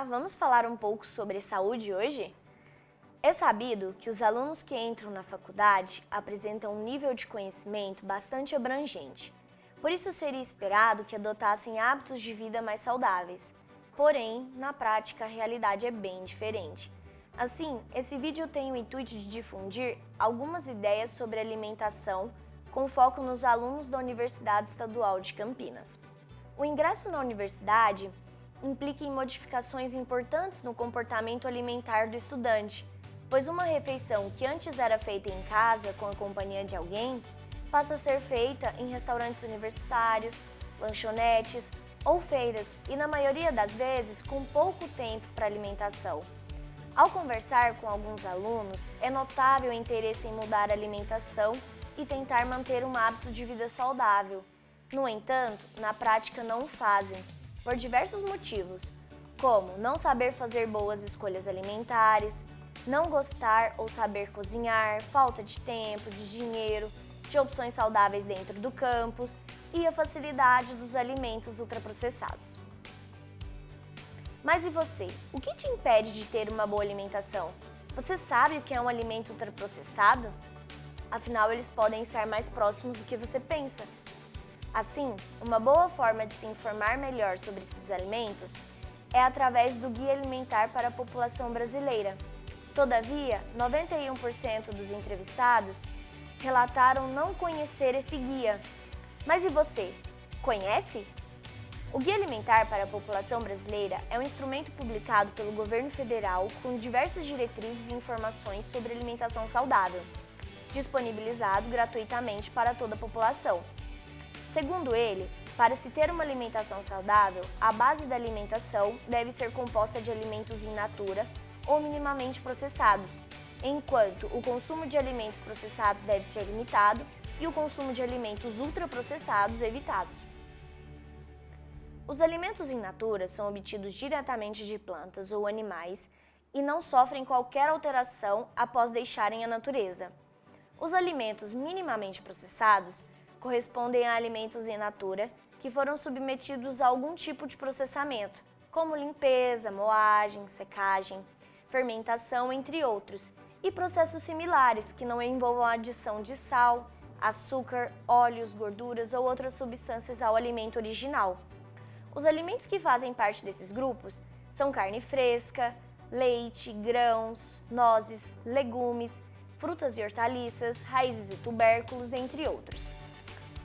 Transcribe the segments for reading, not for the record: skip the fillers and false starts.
vamos falar um pouco sobre saúde hoje? É sabido que os alunos que entram na faculdade apresentam um nível de conhecimento bastante abrangente. Por isso seria esperado que adotassem hábitos de vida mais saudáveis. Porém, na prática, a realidade é bem diferente. Assim, esse vídeo tem o intuito de difundir algumas ideias sobre alimentação com foco nos alunos da Universidade Estadual de Campinas. O ingresso na universidade implica em modificações importantes no comportamento alimentar do estudante, pois uma refeição que antes era feita em casa com a companhia de alguém, passa a ser feita em restaurantes universitários, lanchonetes ou feiras e, na maioria das vezes, com pouco tempo para alimentação. Ao conversar com alguns alunos, é notável o interesse em mudar a alimentação e tentar manter um hábito de vida saudável. No entanto, na prática não o fazem, por diversos motivos, como não saber fazer boas escolhas alimentares, não gostar ou saber cozinhar, falta de tempo, de dinheiro, de opções saudáveis dentro do campus e a facilidade dos alimentos ultraprocessados. Mas e você? O que te impede de ter uma boa alimentação? Você sabe o que é um alimento ultraprocessado? Afinal, eles podem estar mais próximos do que você pensa. Assim, uma boa forma de se informar melhor sobre esses alimentos é através do Guia Alimentar para a População Brasileira. Todavia, 91% dos entrevistados relataram não conhecer esse guia. Mas e você? Conhece? O Guia Alimentar para a População Brasileira é um instrumento publicado pelo governo federal com diversas diretrizes e informações sobre alimentação saudável, disponibilizado gratuitamente para toda a população. Segundo ele, para se ter uma alimentação saudável, a base da alimentação deve ser composta de alimentos in natura ou minimamente processados, enquanto o consumo de alimentos processados deve ser limitado e o consumo de alimentos ultraprocessados evitados. Os alimentos in natura são obtidos diretamente de plantas ou animais e não sofrem qualquer alteração após deixarem a natureza. Os alimentos minimamente processados correspondem a alimentos in natura que foram submetidos a algum tipo de processamento, como limpeza, moagem, secagem, fermentação, entre outros, e processos similares que não envolvam a adição de sal, açúcar, óleos, gorduras ou outras substâncias ao alimento original. Os alimentos que fazem parte desses grupos são carne fresca, leite, grãos, nozes, legumes, frutas e hortaliças, raízes e tubérculos, entre outros.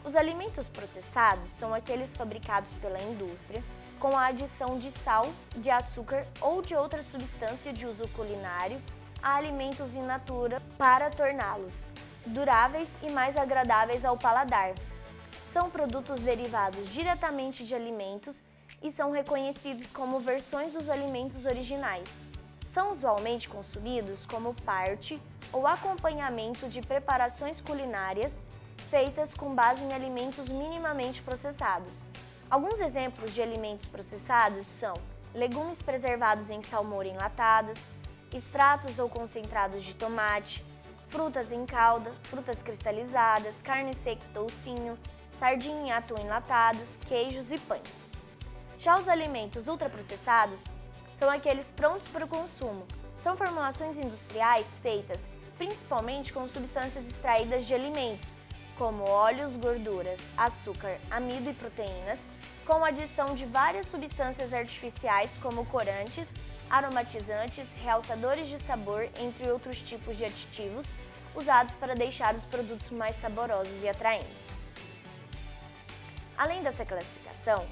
Os alimentos processados são aqueles fabricados pela indústria com a adição de sal, de açúcar ou de outra substância de uso culinário a alimentos in natura para torná-los duráveis e mais agradáveis ao paladar. São produtos derivados diretamente de alimentos e são reconhecidos como versões dos alimentos originais. São usualmente consumidos como parte ou acompanhamento de preparações culinárias feitas com base em alimentos minimamente processados. Alguns exemplos de alimentos processados são legumes preservados em salmoura enlatados, extratos ou concentrados de tomate, frutas em calda, frutas cristalizadas, carne seca e toucinho, sardinha e atum enlatados, queijos e pães. Já os alimentos ultraprocessados são aqueles prontos para o consumo. São formulações industriais feitas principalmente com substâncias extraídas de alimentos, como óleos, gorduras, açúcar, amido e proteínas, com a adição de várias substâncias artificiais como corantes, aromatizantes, realçadores de sabor, entre outros tipos de aditivos, usados para deixar os produtos mais saborosos e atraentes. Além dessa classificação,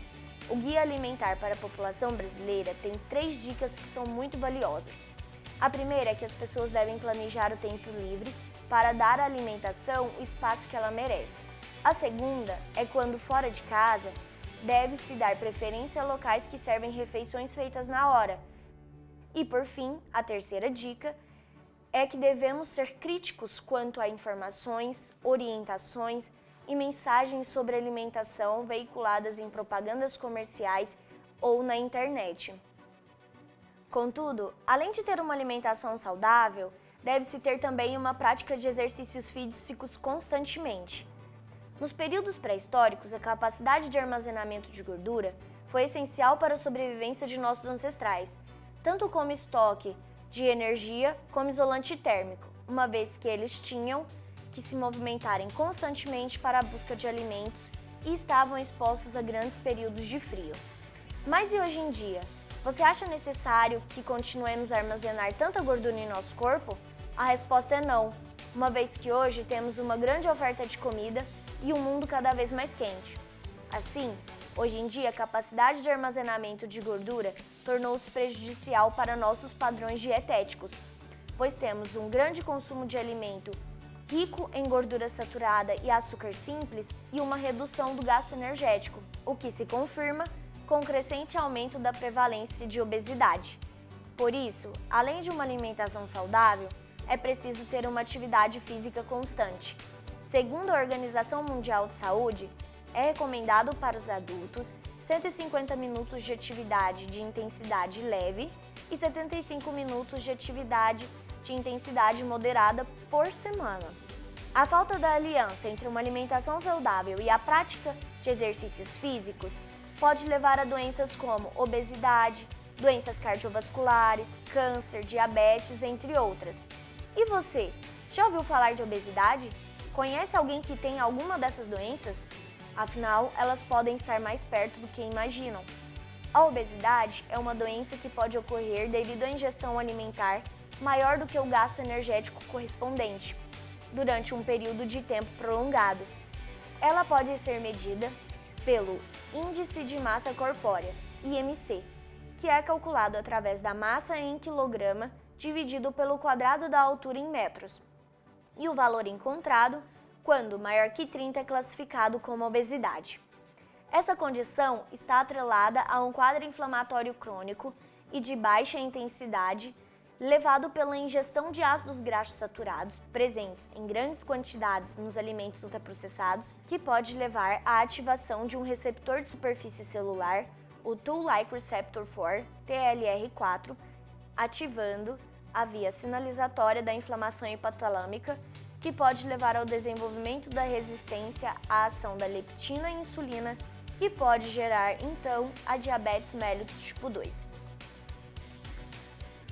o Guia Alimentar para a População Brasileira tem 3 dicas que são muito valiosas. A primeira é que as pessoas devem planejar o tempo livre para dar à alimentação o espaço que ela merece. A segunda é quando fora de casa, deve-se dar preferência a locais que servem refeições feitas na hora. E por fim, a terceira dica é que devemos ser críticos quanto a informações, orientações e mensagens sobre alimentação veiculadas em propagandas comerciais ou na internet. Contudo, além de ter uma alimentação saudável, deve-se ter também uma prática de exercícios físicos constantemente. Nos períodos pré-históricos, a capacidade de armazenamento de gordura foi essencial para a sobrevivência de nossos ancestrais, tanto como estoque de energia como isolante térmico, uma vez que eles tinham que se movimentarem constantemente para a busca de alimentos e estavam expostos a grandes períodos de frio. Mas e hoje em dia? Você acha necessário que continuemos a armazenar tanta gordura em nosso corpo? A resposta é não, uma vez que hoje temos uma grande oferta de comida e um mundo cada vez mais quente. Assim, hoje em dia, a capacidade de armazenamento de gordura tornou-se prejudicial para nossos padrões dietéticos, pois temos um grande consumo de alimento rico em gordura saturada e açúcar simples e uma redução do gasto energético, o que se confirma com o crescente aumento da prevalência de obesidade. Por isso, além de uma alimentação saudável, é preciso ter uma atividade física constante. Segundo a Organização Mundial de Saúde, é recomendado para os adultos 150 minutos de atividade de intensidade leve e 75 minutos de atividade de intensidade moderada por semana. A falta da aliança entre uma alimentação saudável e a prática de exercícios físicos pode levar a doenças como obesidade, doenças cardiovasculares, câncer, diabetes, entre outras. E você, já ouviu falar de obesidade? Conhece alguém que tem alguma dessas doenças? Afinal, elas podem estar mais perto do que imaginam. A obesidade é uma doença que pode ocorrer devido à ingestão alimentar maior do que o gasto energético correspondente, durante um período de tempo prolongado. Ela pode ser medida pelo Índice de Massa Corpórea, IMC, que é calculado através da massa em quilograma dividido pelo quadrado da altura em metros, e o valor encontrado quando maior que 30 é classificado como obesidade. Essa condição está atrelada a um quadro inflamatório crônico e de baixa intensidade, levado pela ingestão de ácidos graxos saturados presentes em grandes quantidades nos alimentos ultraprocessados, que pode levar à ativação de um receptor de superfície celular, o Toll-like receptor 4, TLR4, ativando a via sinalizatória da inflamação hipotalâmica, que pode levar ao desenvolvimento da resistência à ação da leptina e insulina, que pode gerar, então, a diabetes mellitus tipo 2.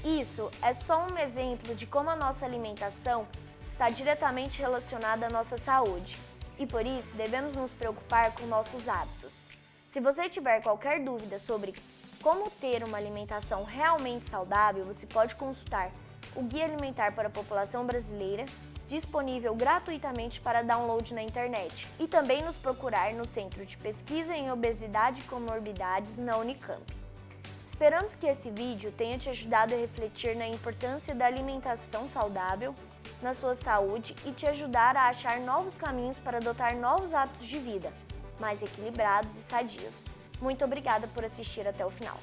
Isso é só um exemplo de como a nossa alimentação está diretamente relacionada à nossa saúde e, por isso, devemos nos preocupar com nossos hábitos. Se você tiver qualquer dúvida sobre como ter uma alimentação realmente saudável, você pode consultar o Guia Alimentar para a População Brasileira, disponível gratuitamente para download na internet, e também nos procurar no Centro de Pesquisa em Obesidade e Comorbidades na Unicamp. Esperamos que esse vídeo tenha te ajudado a refletir na importância da alimentação saudável na sua saúde e te ajudar a achar novos caminhos para adotar novos hábitos de vida, mais equilibrados e sadios. Muito obrigada por assistir até o final.